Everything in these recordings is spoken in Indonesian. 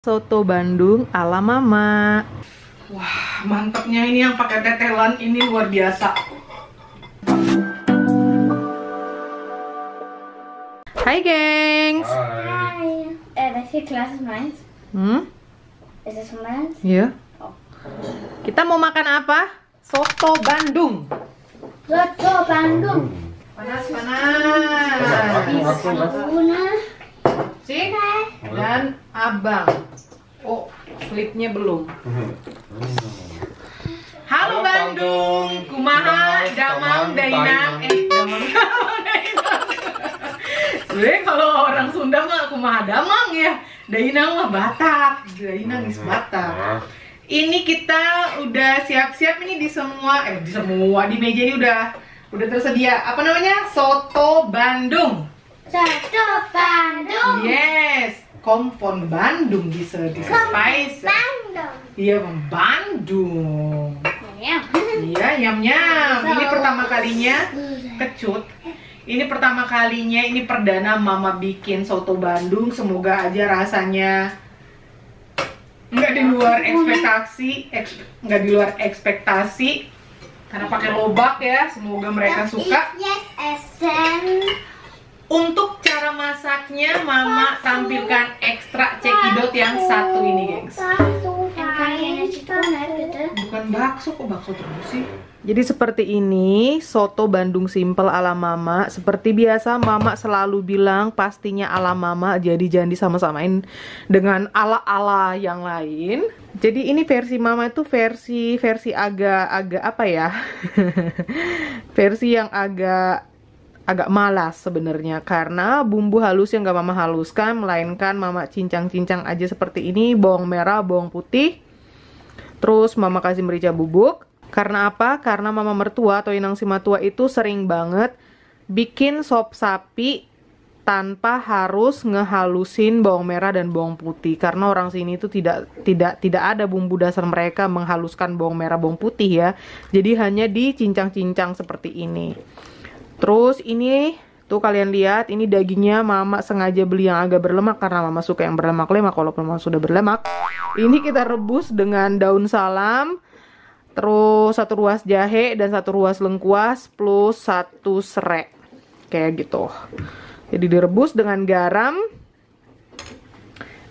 Soto Bandung ala Mama. Wah, mantapnya ini yang pakai tetelan ini luar biasa. Hai gengs. Hi. Welche Klasse ist meins? Ist es meins? Iya. Kita mau makan apa? Soto Bandung. Soto Bandung. Panas-panas. Buna. Cik dan Abang. Oh, slipnya belum. Halo Bandung, kumaha, damang, dainang, damang, dainang. Sebenernya kalau orang Sunda mah kumaha damang ya, dainang mah Batak, dainang is Batak. Ini kita udah siap-siap ini di meja ini udah tersedia. Apa namanya? Soto Bandung. Soto Bandung. Yes, kompon Bandung bisa spice. Bandung. Iya, Bandung. Ya. Iya, nyam-nyam. Ini pertama kalinya kecut. Ini pertama kalinya, ini perdana Mama bikin soto Bandung. Semoga aja rasanya nggak di luar ekspektasi, karena pakai lobak ya. Semoga mereka suka. Yes, Essen. Untuk cara masaknya, Mama tampilkan ekstra cekidot yang satu ini, gengs. Bukan bakso, kok bakso terus sih? Jadi seperti ini, soto Bandung simple ala Mama. Seperti biasa, Mama selalu bilang pastinya ala Mama. Jadi jangan disama-samain dengan ala-ala yang lain. Jadi ini versi Mama itu versi agak apa ya? Versi yang agak malas sebenarnya, karena bumbu halus yang gak Mama haluskan, melainkan Mama cincang-cincang aja seperti ini. Bawang merah, bawang putih, terus Mama kasih merica bubuk. Karena apa? Karena Mama mertua atau inang si matua itu sering banget bikin sop sapi tanpa harus ngehalusin bawang merah dan bawang putih, karena orang sini itu tidak ada bumbu dasar mereka menghaluskan bawang merah bawang putih ya. Jadi hanya dicincang-cincang seperti ini. Terus ini tuh kalian lihat, ini dagingnya Mama sengaja beli yang agak berlemak karena Mama suka yang berlemak-lemak. Walaupun Mama sudah berlemak, ini kita rebus dengan daun salam, terus 1 ruas jahe dan 1 ruas lengkuas plus 1 serai, kayak gitu. Jadi direbus dengan garam.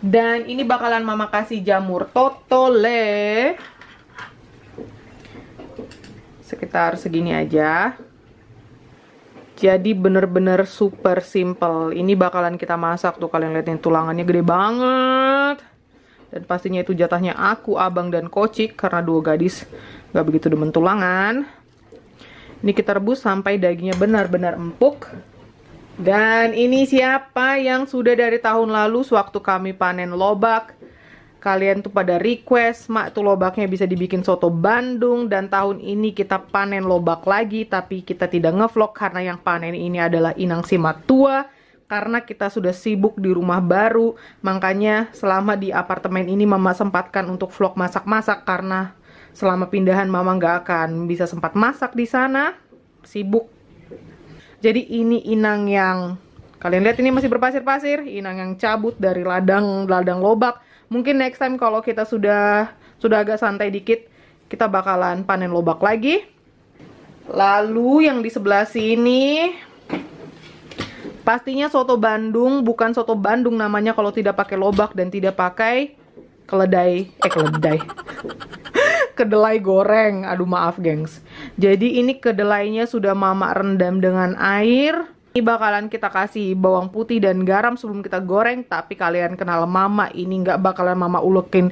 Dan ini bakalan Mama kasih jamur totole sekitar segini aja. Jadi bener-bener super simple. Ini bakalan kita masak tuh, kalian lihat ini tulangannya gede banget. Dan pastinya itu jatahnya aku, Abang, dan Kocik, karena 2 gadis gak begitu demen tulangan. Ini kita rebus sampai dagingnya benar-benar empuk. Dan ini siapa yang sudah dari tahun lalu sewaktu kami panen lobak, kalian tuh pada request, Mak tuh lobaknya bisa dibikin soto Bandung. Dan tahun ini kita panen lobak lagi, tapi kita tidak ngevlog karena yang panen ini adalah inang si matua. Karena kita sudah sibuk di rumah baru, makanya selama di apartemen ini Mama sempatkan untuk vlog masak-masak, karena selama pindahan Mama nggak akan bisa sempat masak di sana, sibuk. Jadi ini inang yang kalian lihat ini masih berpasir-pasir, inang yang cabut dari ladang lobak. Mungkin next time kalau kita sudah agak santai dikit, kita bakalan panen lobak lagi. Lalu yang di sebelah sini, pastinya soto Bandung, bukan soto Bandung namanya kalau tidak pakai lobak dan tidak pakai kedelai goreng. Aduh maaf gengs. Jadi ini kedelainya sudah Mama rendam dengan air. Ini bakalan kita kasih bawang putih dan garam sebelum kita goreng. Tapi kalian kenal Mama, ini nggak bakalan Mama ulekin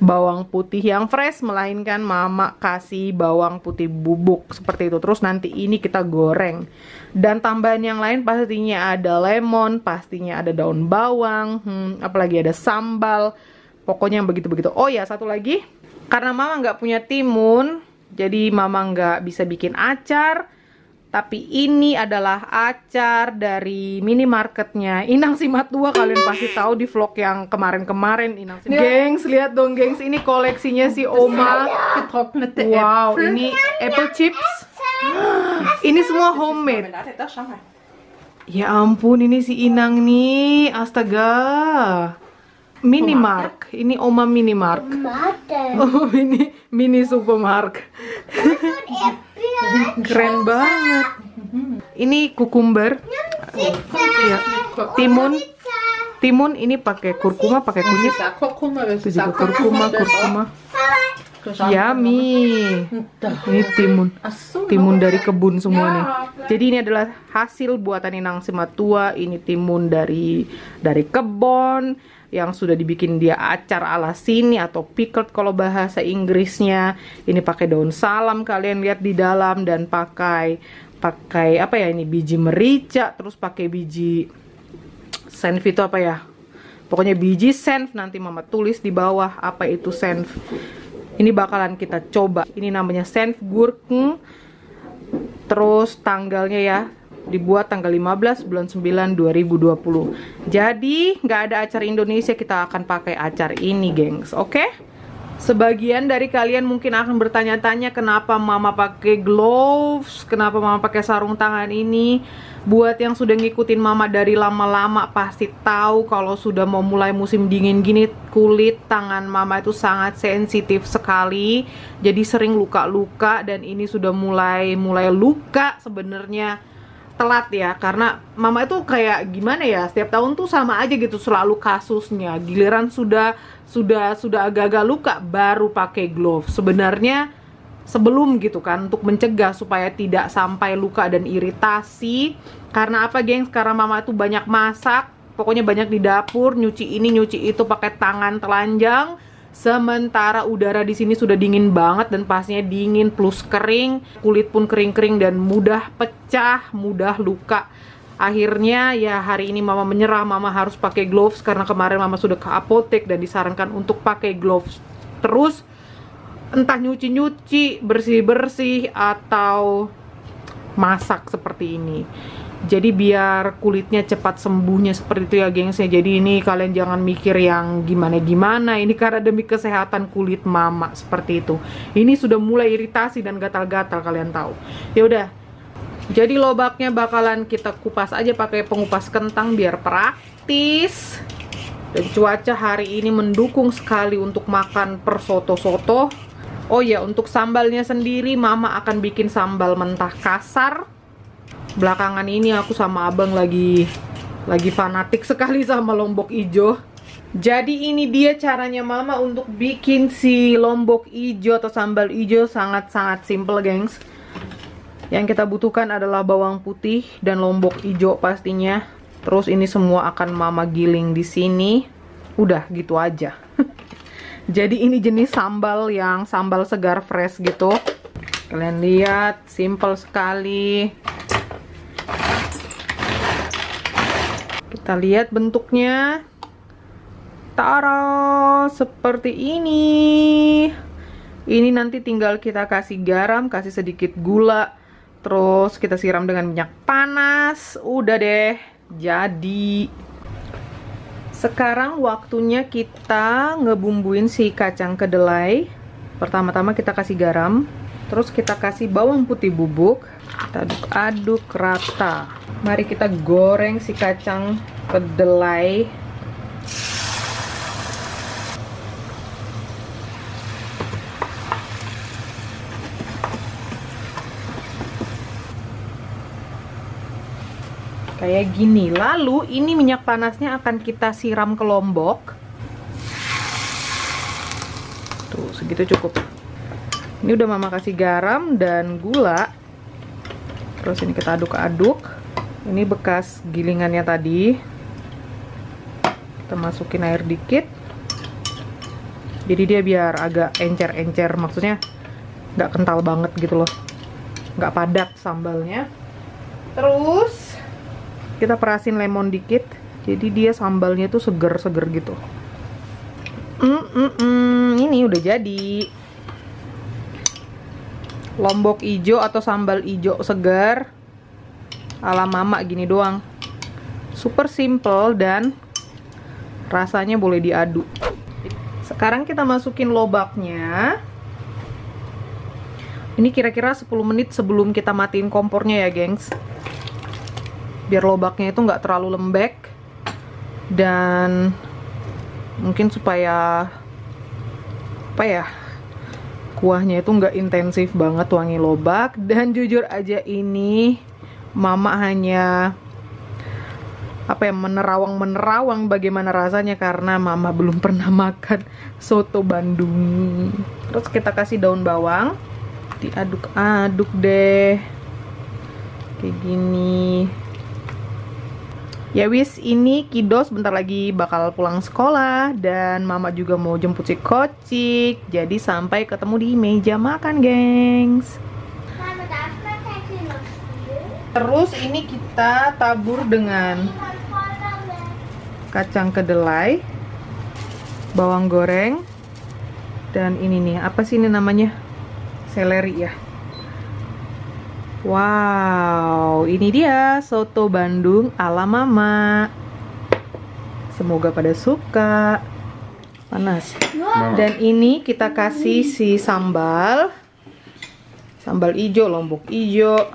bawang putih yang fresh, melainkan Mama kasih bawang putih bubuk seperti itu. Terus nanti ini kita goreng. Dan tambahan yang lain pastinya ada lemon, pastinya ada daun bawang, apalagi ada sambal. Pokoknya yang begitu-begitu. Oh ya, satu lagi, karena Mama nggak punya timun, jadi Mama nggak bisa bikin acar. Tapi ini adalah acar dari minimarketnya Inang si Matua. Kalian pasti tahu di vlog yang kemarin-kemarin Inang si Gengs, lihat dong gengs, ini koleksinya si Oma. Wow, ini apple chips. Ini semua homemade. Ya ampun, ini si Inang nih, astaga. Minimark. Ini Oma Minimark. Tomaten. Oh, mini supermarket. Keren banget. Ini kukumber. Iya. Timun ini pakai kurkuma, pakai kunyit. Itu juga kurkuma. Yummy. Ini timun dari kebun semua nih. Jadi ini adalah hasil buatan Inang Simatua. Ini timun dari kebun yang sudah dibikin dia acar ala sini atau pickled kalau bahasa Inggrisnya. Ini pakai daun salam, kalian lihat di dalam, dan pakai apa ya ini, biji merica, terus pakai biji senf itu apa ya? Pokoknya biji senf, nanti mama tulis di bawah apa itu senf. Ini bakalan kita coba. Ini namanya senf gurken. Terus tanggalnya ya, dibuat tanggal 15 bulan 9 2020. Jadi nggak ada acar Indonesia, kita akan pakai acar ini, gengs. Oke? Sebagian dari kalian mungkin akan bertanya-tanya kenapa mama pakai gloves, kenapa mama pakai sarung tangan ini. Buat yang sudah ngikutin mama dari lama-lama pasti tahu kalau sudah mau mulai musim dingin gini, kulit tangan mama itu sangat sensitif sekali. Jadi sering luka-luka, dan ini sudah mulai luka sebenarnya. Telat ya, karena mama itu kayak gimana ya, setiap tahun tuh sama aja gitu selalu kasusnya. Giliran sudah agak-agak luka baru pakai glove. Sebenarnya sebelum gitu kan, untuk mencegah supaya tidak sampai luka dan iritasi. Karena apa, gengs? Karena mama tuh banyak masak, pokoknya banyak di dapur, nyuci ini nyuci itu pakai tangan telanjang. Sementara udara di sini sudah dingin banget, dan pastinya dingin plus kering, kulit pun kering-kering dan mudah pecah, mudah luka. Akhirnya ya hari ini mama menyerah, mama harus pakai gloves karena kemarin mama sudah ke apotek dan disarankan untuk pakai gloves terus, entah nyuci-nyuci, bersih-bersih atau masak seperti ini. Jadi biar kulitnya cepat sembuhnya seperti itu ya, gengs. Jadi ini kalian jangan mikir yang gimana-gimana. Ini karena demi kesehatan kulit mama seperti itu. Ini sudah mulai iritasi dan gatal-gatal, kalian tahu. Ya udah. Jadi lobaknya bakalan kita kupas aja pakai pengupas kentang biar praktis. Dan cuaca hari ini mendukung sekali untuk makan persoto-soto. Oh ya, untuk sambalnya sendiri mama akan bikin sambal mentah kasar. Belakangan ini aku sama abang lagi fanatik sekali sama lombok ijo. Jadi ini dia caranya mama untuk bikin si lombok ijo atau sambal ijo, sangat-sangat simple, gengs. Yang kita butuhkan adalah bawang putih dan lombok ijo pastinya. Terus ini semua akan mama giling di sini. Udah gitu aja. Jadi ini jenis sambal yang sambal segar fresh gitu. Kalian lihat, simple sekali. Kita lihat bentuknya. Tara, seperti ini. Ini nanti tinggal kita kasih garam, kasih sedikit gula, terus kita siram dengan minyak panas. Udah deh, jadi. Sekarang waktunya kita ngebumbuin si kacang kedelai. Pertama-tama kita kasih garam, terus kita kasih bawang putih bubuk. Kita aduk-aduk rata. Mari kita goreng si kacang kedelai. Kayak gini. Lalu ini minyak panasnya akan kita siram ke lombok. Tuh, segitu cukup. Ini udah mama kasih garam dan gula. Terus ini kita aduk-aduk. Ini bekas gilingannya tadi. Kita masukin air dikit. Jadi dia biar agak encer-encer, maksudnya nggak kental banget gitu loh, nggak padat sambalnya. Terus kita perasin lemon dikit, jadi dia sambalnya tuh seger-seger gitu. Ini udah jadi lombok ijo atau sambal ijo segar ala mama gini doang. Super simple dan rasanya boleh diaduk. Sekarang kita masukin lobaknya. Ini kira-kira 10 menit sebelum kita matiin kompornya ya, gengs. Biar lobaknya itu nggak terlalu lembek dan Mungkin supaya apa ya, kuahnya itu nggak intensif banget wangi lobak. Dan jujur aja ini mama hanya apa ya, menerawang bagaimana rasanya karena mama belum pernah makan soto Bandung. Terus kita kasih daun bawang, diaduk-aduk deh kayak gini. Ya wis, ini Kido sebentar lagi bakal pulang sekolah dan mama juga mau jemput si Kocik. Jadi sampai ketemu di meja makan, gengs. Terus ini kita tabur dengan kacang kedelai, bawang goreng, dan ini nih, apa sih ini namanya? Seleri ya. Wow, ini dia soto Bandung ala mama. Semoga pada suka. Panas. Dan ini kita kasih si sambal ijo, lombok ijo.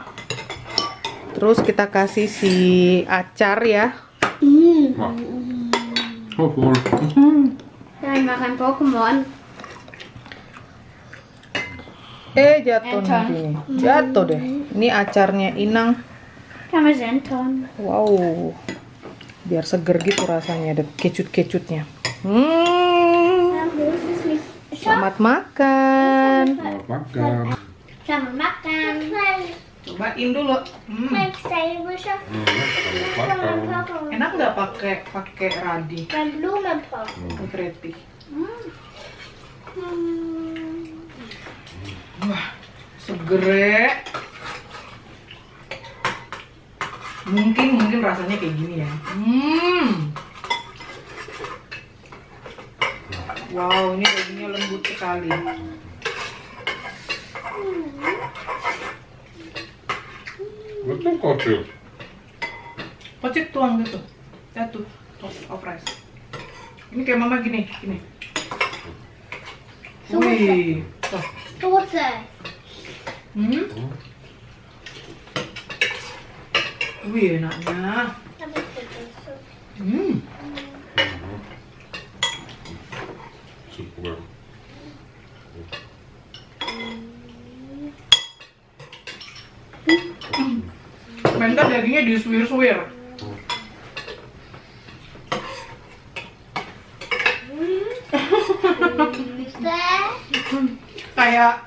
Terus kita kasih si acar ya. Jangan makan Pokemon. Jatuh nanti. Jatuh deh. Ini acarnya Inang. Sama Zenton. Wow. Biar seger gitu rasanya, ada kecut-kecutnya. Selamat makan. Selamat makan. Cobain dulu. Enak nggak pakai radi? Pakai. Wah, seger. Mungkin rasanya kayak gini ya. Wow, ini dagingnya lembut sekali. Betul kocok. Kocok tuang gitu. Jatuh. Opres. Ini kayak mama gini. Wih. Tuh. Wih, enaknya. Super. Mentar dagingnya disuwir-suwir.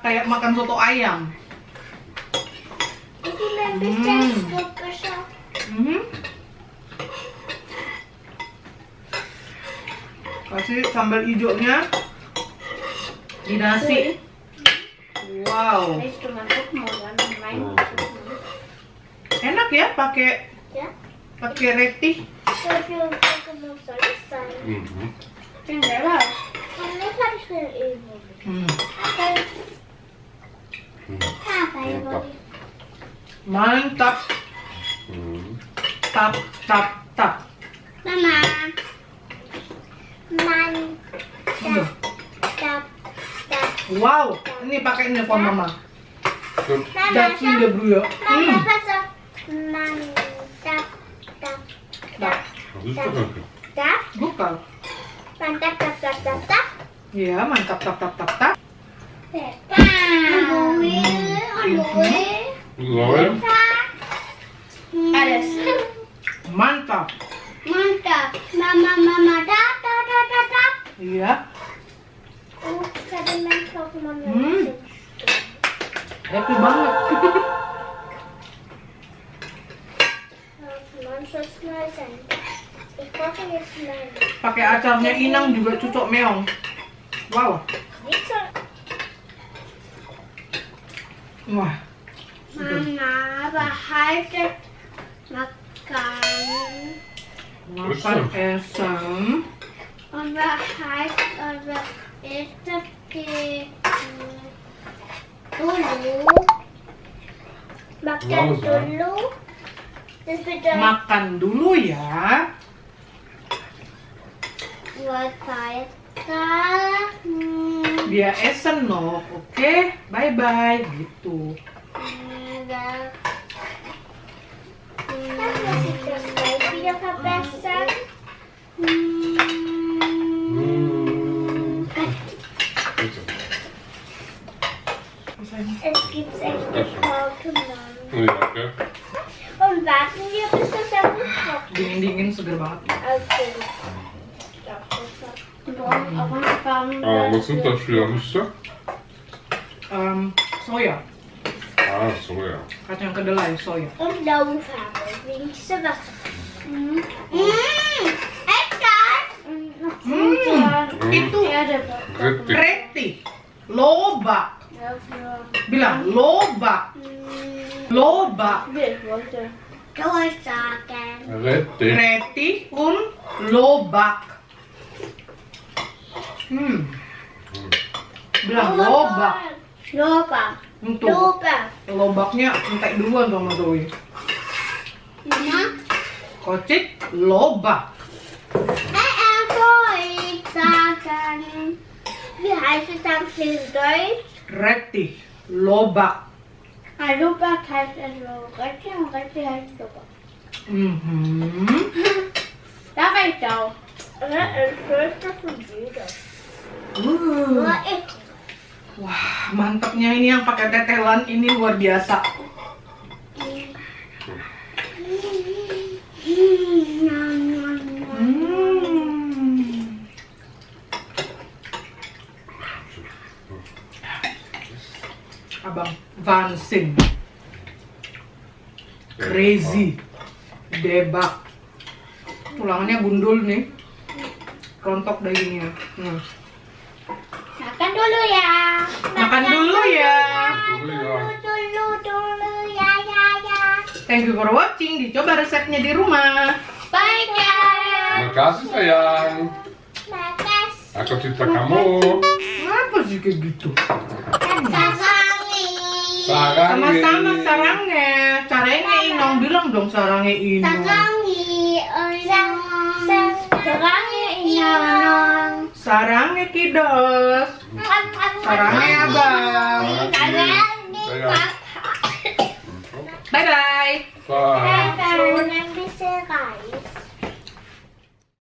Kayak makan soto ayam. Kasih sambal hijaunya di nasi. Wow. Enak ya pakai reti. Mantap. Tap. Mama. Mantap. Wow, ini pakai telepon mama. That's in the brew ya. Mantap. Bukan. Mantap. Iya, mantap tap. Alles. Mantap. Mama, da. Iya. Happy banget. Pakai acarnya Inang juga cucok meong. Wow. Wah. Mama, behaltet makan. Makan esam. Und behaltet di dulu. Makan dulu. Das bedeutet Makan dulu ya. buat saya. Dia esen no. Oke, bye gitu. Dann muss ich das gleich wieder verbessern. gibt's extra trocken dann. Ja, okay. Und warten wir, bis das dann trocken Dingin-dingin seger banget. okay. Was sind das für Nüsse? Soya. Ah, Soja. Kacang kedelai soya. Und blaue Farbe, wegen dieser Wasser. Extra! Itu Richtig. reti. Lobak. Bilang lobak. Lobak. Durchsagen. Richtig. Reti und lobak. Bilang lobak. Lobak. Untuk Lobak. lobaknya entek duluan sama Zoe. Ja. Kocik lobak. Durchsagen. Wie heißt es dann für Deutsch? Reti. Lobak. Lobak heißt es Lobak und Reti heißt Lobak. Da weiß ich auch. Das ist von jeder. Wah, mantapnya ini yang pakai tetelan ini luar biasa. Abang Vansin. Crazy. Debak. Tulangannya gundul nih. Rontok dagingnya. Makan dulu ya. Makan dulu ya. Dulu ya. Thank you for watching. Dicoba resepnya di rumah. Bye guys. Makasih sayang. Makasih. Aku cinta kamu. Apa sih kayak gitu? Sarangi. Sama-sama sarangnya. Caranya Inong bilang dong sarangnya Inong. Sarangi. Sarangi Inong. Sarangnya Kidos. Sarangnya Abang. Bye bye. Bye. Bye. Ein bisschen Reis.